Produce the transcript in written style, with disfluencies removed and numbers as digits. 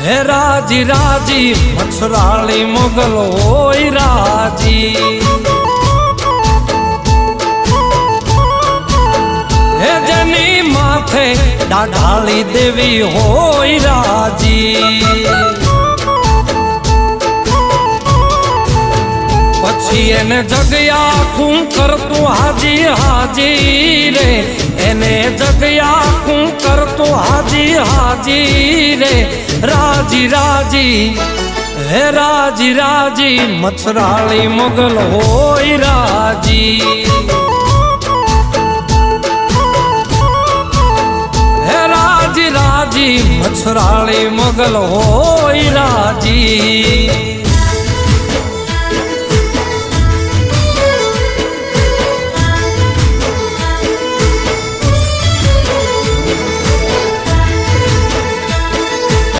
હે રાજી રાજી મચ્છરાળી મોગલ હોય રાજી, હે જેની માથે દાઢાળી દેવી હોય રાજી, પછી એને જગ્યા ખૂ કરતું હાજી હાજી રે, એને જગ્યા ખૂ કરતું હાજી હાજી રે, રાજી રાજી હે રાજી રાજી મચ્છરાળી મોગલ હોય રાજી, હે રાજી રાજી મચ્છરાળી મોગલ હોય રાજી।